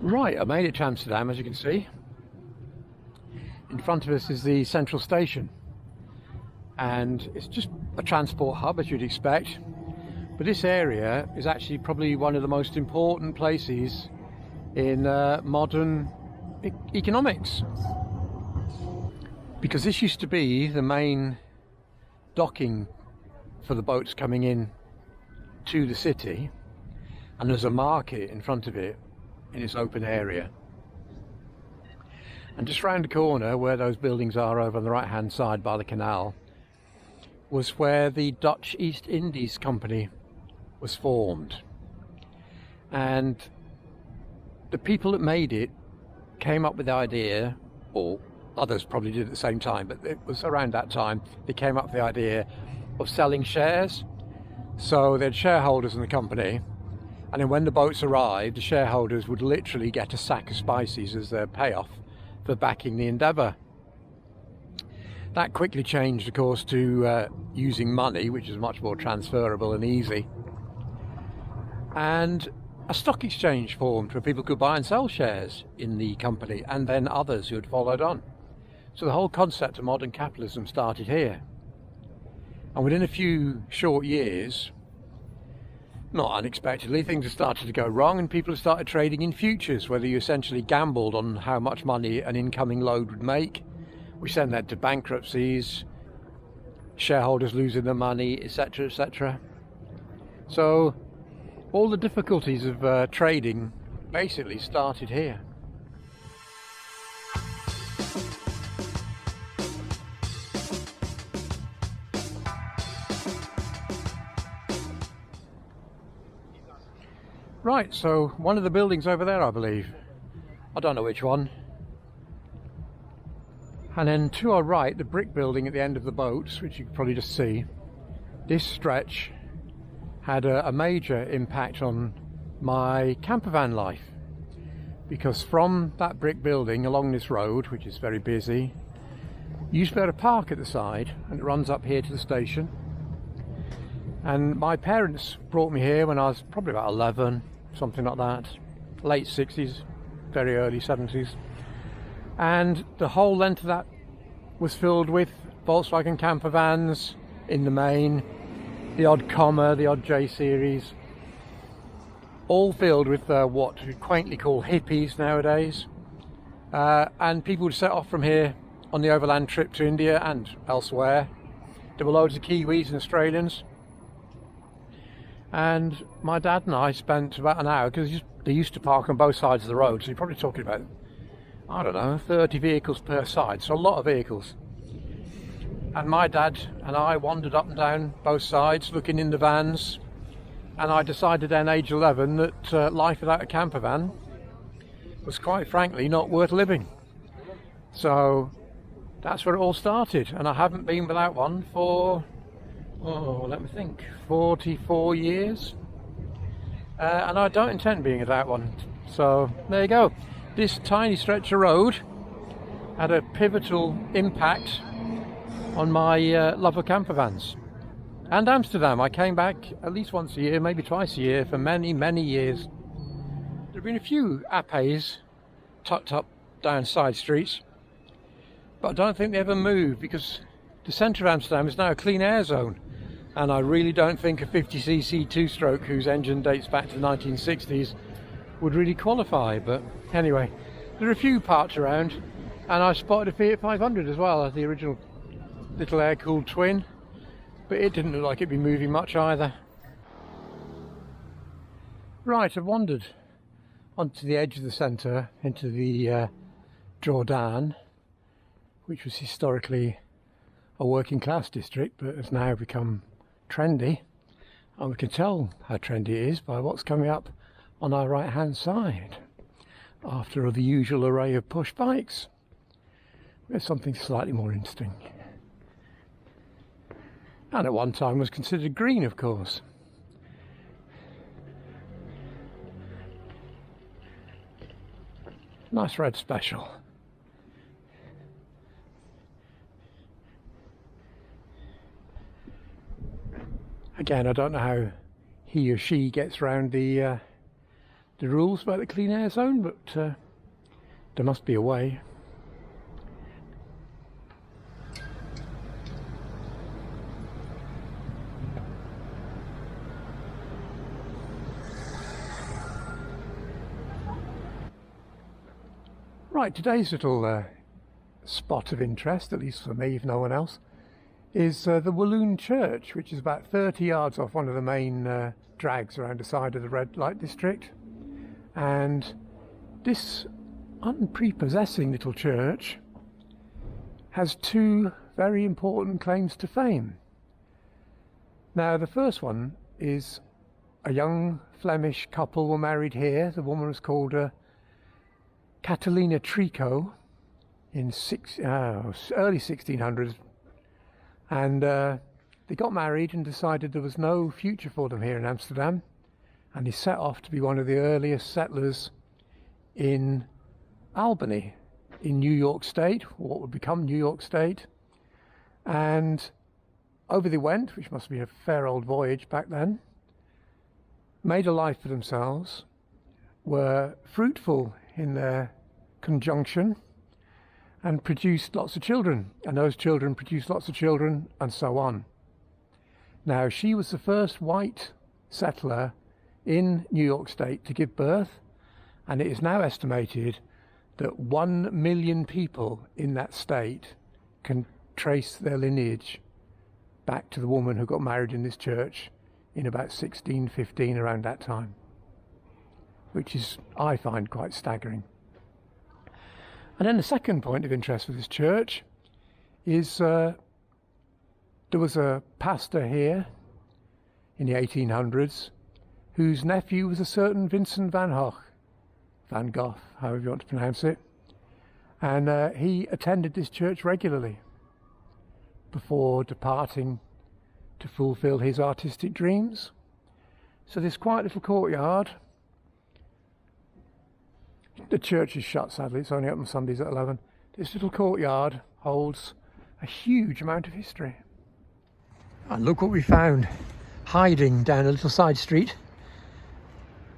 Right, I made it to Amsterdam, as you can see. In front of us is the central station, and it's just a transport hub, as you'd expect. But this area is actually probably one of the most important places in modern economics, because this used to be the main docking for the boats coming in to the city, and there's a market in front of it in its open area. And just round the corner, where those buildings are over on the right hand side by the canal, was where the Dutch East Indies Company was formed. And the people that made it came up with the idea, or others probably did at the same time, but it was around that time they came up with the idea of selling shares. So they had shareholders in the company, and then when the boats arrived, the shareholders would literally get a sack of spices as their payoff for backing the endeavour. That quickly changed, of course, to using money, which is much more transferable and easy. And a stock exchange formed where people could buy and sell shares in the company, and then others who had followed on. So the whole concept of modern capitalism started here. And within a few short years, not unexpectedly, things have started to go wrong, and people have started trading in futures, whether you essentially gambled on how much money an incoming load would make, which then led to bankruptcies, shareholders losing their money, etc., etc. So all the difficulties of trading basically started here. Right, so one of the buildings over there, I believe. I don't know which one. And then to our right, the brick building at the end of the boats, which you can probably just see. This stretch had a major impact on my campervan life, because from that brick building along this road, which is very busy, you used to be able to park at the side, and it runs up here to the station. And my parents brought me here when I was probably about 11, something like that, late 60s, very early 70s. And the whole length of that was filled with Volkswagen camper vans in the main, the odd Comma, the odd J series, all filled with what we quaintly call hippies nowadays. And people would set off from here on the overland trip to India and elsewhere. There were loads of Kiwis and Australians. And my dad and I spent about an hour, because they used to park on both sides of the road, so you're probably talking about, I don't know, 30 vehicles per side, so a lot of vehicles. And my dad and I wandered up and down both sides looking in the vans, and I decided then, age 11, that life without a camper van was quite frankly not worth living. So that's where it all started, and I haven't been without one for, let me think, 44 years. And I don't intend being without one. So there you go. This tiny stretch of road had a pivotal impact on my love of camper vans. And Amsterdam. I came back at least once a year, maybe twice a year, for many, many years. There have been a few apes tucked up down side streets, but I don't think they ever moved, because the centre of Amsterdam is now a clean air zone. And I really don't think a 50cc two-stroke whose engine dates back to the 1960s would really qualify. But anyway, there are a few parked around, and I spotted a Fiat 500 as well, the original little air-cooled twin, but it didn't look like it'd be moving much either. Right, I've wandered onto the edge of the centre into the Jordan, which was historically a working class district but has now become trendy, and we can tell how trendy it is by what's coming up on our right hand side after the usual array of push bikes. There's something slightly more interesting, and at one time was considered green, of course. Nice red special. Again, I don't know how he or she gets round the the rules about the clean air zone, but there must be a way. Right, today's little spot of interest, at least for me, if no one else, is the Walloon Church, which is about 30 yards off one of the main drags around the side of the red light district. And this unprepossessing little church has two very important claims to fame. Now, the first one is a young Flemish couple were married here. The woman was called Catalina Trico in early 1600s, and they got married and decided there was no future for them here in Amsterdam, and they set off to be one of the earliest settlers in Albany in New York State, or what would become New York State. And over they went, which must have been a fair old voyage back then, made a life for themselves, were fruitful in their conjunction, and produced lots of children, and those children produced lots of children, and so on. Now, she was the first white settler in New York State to give birth, and it is now estimated that 1 million people in that state can trace their lineage back to the woman who got married in this church in about 1615, around that time, which is, I find, quite staggering. And then the second point of interest for this church is there was a pastor here in the 1800s whose nephew was a certain Vincent van Gogh, however you want to pronounce it, and he attended this church regularly before departing to fulfill his artistic dreams. So this quiet little courtyard, the church is shut sadly, it's only open Sundays at 11. This little courtyard holds a huge amount of history. And look what we found, hiding down a little side street,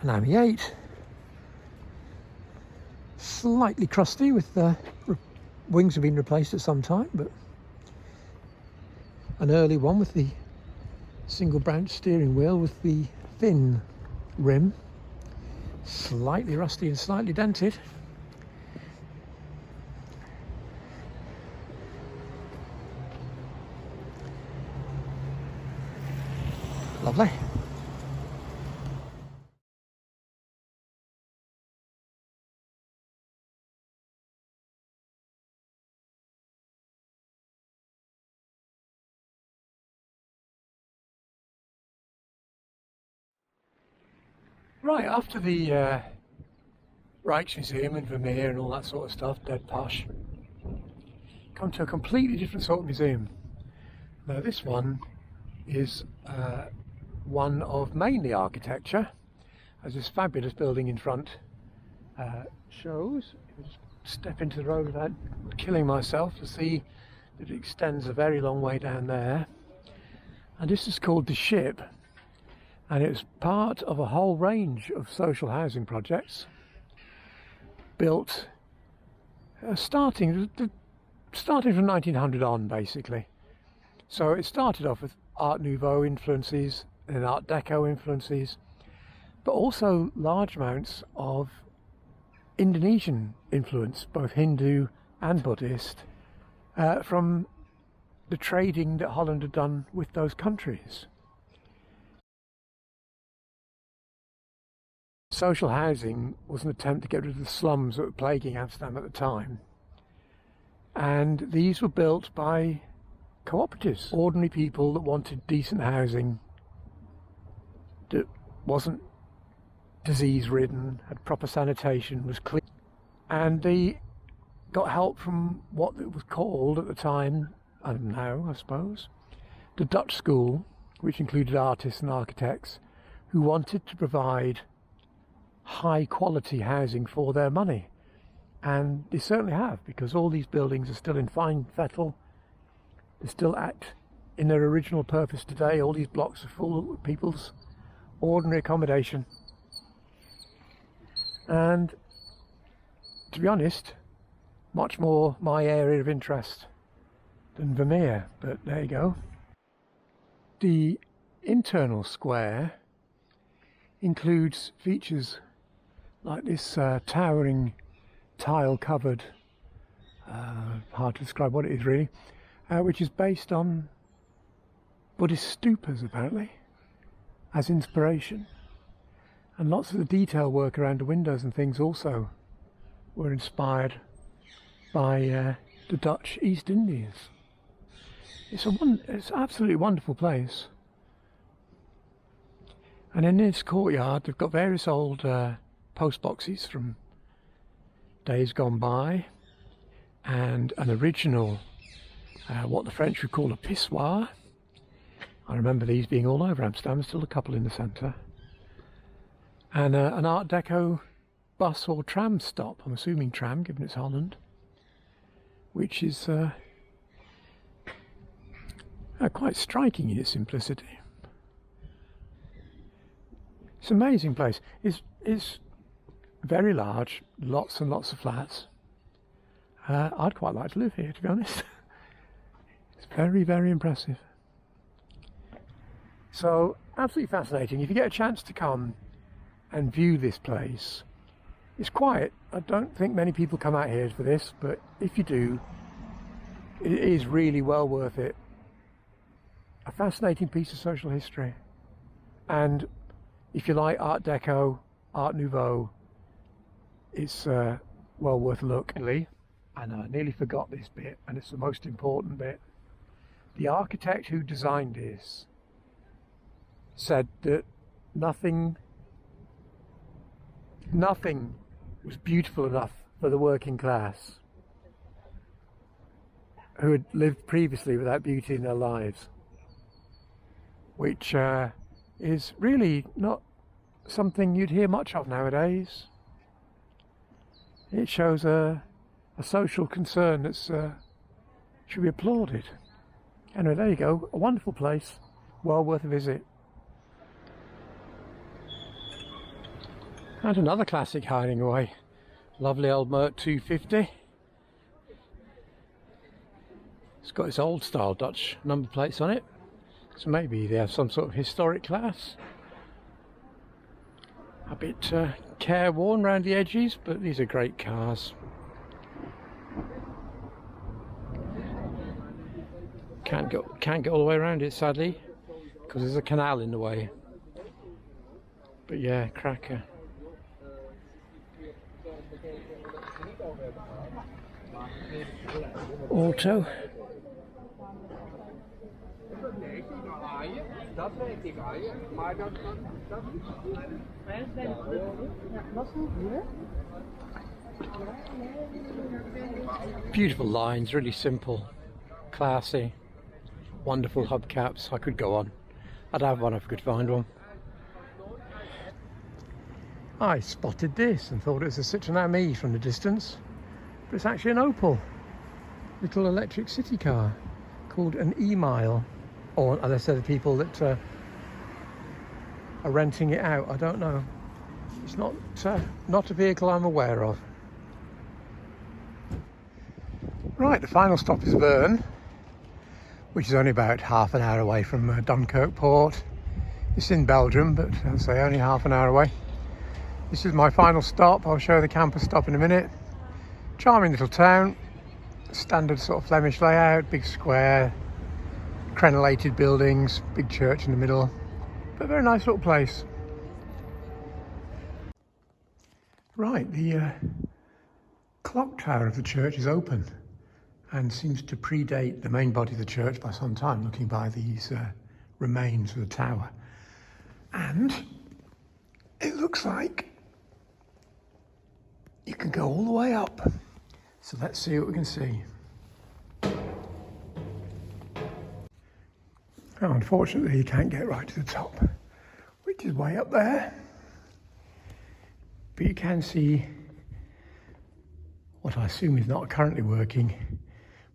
an AMI-8. Slightly crusty, with the wings have been replaced at some time, but an early one with the single branch steering wheel with the thin rim. Slightly rusty and slightly dented. Lovely. Right, after the Rijksmuseum and Vermeer and all that sort of stuff, dead posh, come to a completely different sort of museum. Now this one is one of mainly architecture, as this fabulous building in front shows. I'll just step into the road without killing myself to see that it extends a very long way down there. And this is called The Ship, and it's part of a whole range of social housing projects built starting from 1900 on, basically. So it started off with Art Nouveau influences and Art Deco influences, but also large amounts of Indonesian influence, both Hindu and Buddhist, from the trading that Holland had done with those countries. Social housing was an attempt to get rid of the slums that were plaguing Amsterdam at the time, and these were built by cooperatives, ordinary people that wanted decent housing that wasn't disease-ridden, had proper sanitation, was clean, and they got help from what it was called at the time, and now I suppose, the Dutch school, which included artists and architects who wanted to provide high quality housing for their money, and they certainly have, because all these buildings are still in fine fettle. They still act in their original purpose today. All these blocks are full of people's ordinary accommodation. And to be honest, much more my area of interest than Vermeer, but there you go. The internal square includes features like this towering tile covered, hard to describe what it is really, which is based on Buddhist stupas apparently, as inspiration. And lots of the detail work around the windows and things also were inspired by the Dutch East Indies. It's absolutely wonderful place. And in this courtyard they've got various old post boxes from days gone by, and an original, what the French would call a pissoir. I remember these being all over Amsterdam, still a couple in the centre. And an Art Deco bus or tram stop, I'm assuming tram given it's Holland, which is quite striking in its simplicity. It's an amazing place. It's very large, lots and lots of flats. I'd quite like to live here, to be honest. It's very, very impressive. So, absolutely fascinating. If you get a chance to come and view this place, it's quiet. I don't think many people come out here for this, but if you do, it is really well worth it. A fascinating piece of social history. And if you like Art Deco, Art Nouveau, it's well worth a look. And I nearly forgot this bit, and it's the most important bit. The architect who designed this said that nothing was beautiful enough for the working class who had lived previously without beauty in their lives, which is really not something you'd hear much of nowadays. It shows a social concern that's should be applauded. Anyway, there you go, a wonderful place, well worth a visit. And another classic hiding away, lovely old Merc 250. It's got its old style Dutch number plates on it, so maybe they have some sort of historic class. A bit careworn around the edges, but these are great cars. Can't get all the way around it, sadly, because there's a canal in the way. But yeah, cracker. Auto. Beautiful lines, really simple, classy, wonderful hubcaps. I could go on. I'd have one if I could find one. I spotted this and thought it was a Citroën Ami from the distance, but it's actually an Opel, little electric city car called an E-Mile, or as I said, the people that are renting it out, I don't know. It's not a vehicle I'm aware of. Right, the final stop is Bern, which is only about half an hour away from Dunkirk port. It's in Belgium, but as I say, only half an hour away. This is my final stop. I'll show the camper stop in a minute. Charming little town, standard sort of Flemish layout, big square, crenellated buildings, big church in the middle, but a very nice little place. Right, the clock tower of the church is open and seems to predate the main body of the church by some time, looking by these remains of the tower. And it looks like you can go all the way up. So let's see what we can see. Oh, unfortunately, you can't get right to the top, which is way up there. But you can see what I assume is not currently working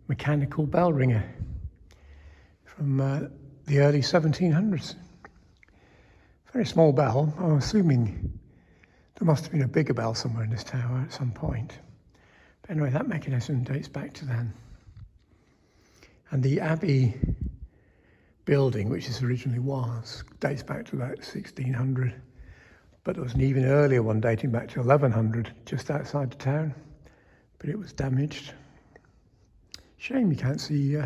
mechanical bell ringer from the early 1700s. Very small bell. I'm assuming There must have been a bigger bell somewhere in this tower at some point. But anyway, that mechanism dates back to then. And the Abbey building, which this originally was, dates back to about 1600. But there was an even earlier one dating back to 1100, just outside the town. But it was damaged. Shame you can't see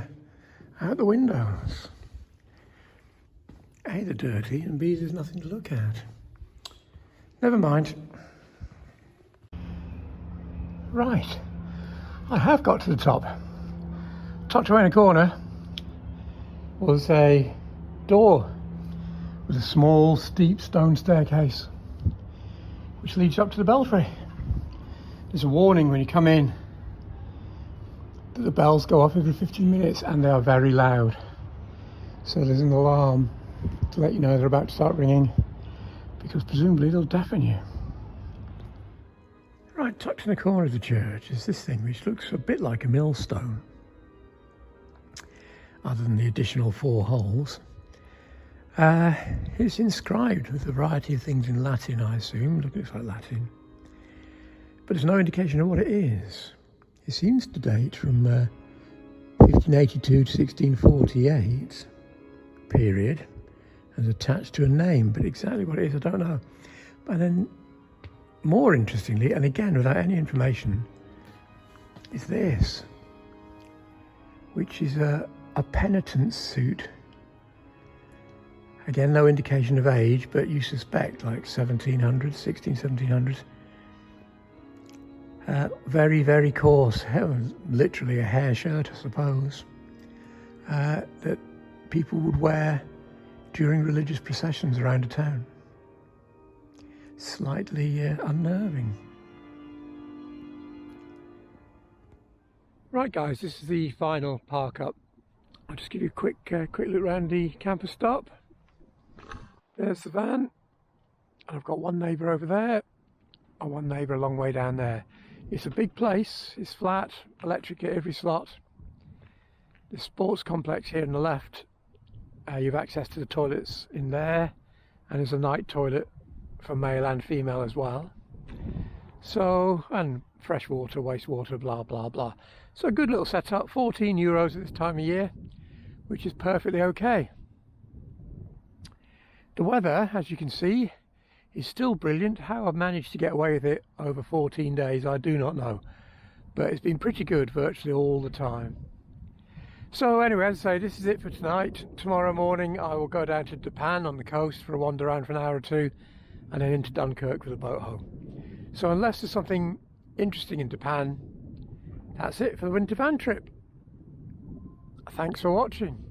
out the windows. A, they're dirty, and B, there's nothing to look at. Never mind. Right, I have got to the top. Tucked away in a corner was a door with a small, steep stone staircase which leads up to the belfry. There's a warning when you come in that the bells go off every 15 minutes and they are very loud. So there's an alarm to let you know they're about to start ringing, because presumably they'll deafen you. Right, tucked in the corner of the church is this thing which looks a bit like a millstone, other than the additional 4 holes. It's inscribed with a variety of things in Latin, I assume. It looks like Latin. But there's no indication of what it is. It seems to date from 1582 to 1648 period, and attached to a name, but exactly what it is I don't know. And then, more interestingly, and again without any information, is this, which is a penitence suit. Again, no indication of age, but you suspect like 1700s. Very, very coarse, literally a hair shirt, I suppose, that people would wear during religious processions around a town. Slightly unnerving. Right guys, this is the final park up. I'll just give you a quick look around the campus stop. There's the van, and I've got one neighbour over there, and one neighbour a long way down there. It's a big place, it's flat, electric at every slot. The sports complex here on the left, you've access to the toilets in there, and there's a night toilet for male and female as well. So, and fresh water, wastewater, blah blah blah. So a good little setup, €14 at this time of year, which is perfectly okay. The weather, as you can see, is still brilliant. How I've managed to get away with it over 14 days, I do not know. But it's been pretty good virtually all the time. So anyway, as I say, this is it for tonight. Tomorrow morning I will go down to Japan on the coast for a wander around for an hour or two, and then into Dunkirk with a boat home. So unless there's something interesting in Japan, that's it for the winter van trip. Thanks for watching.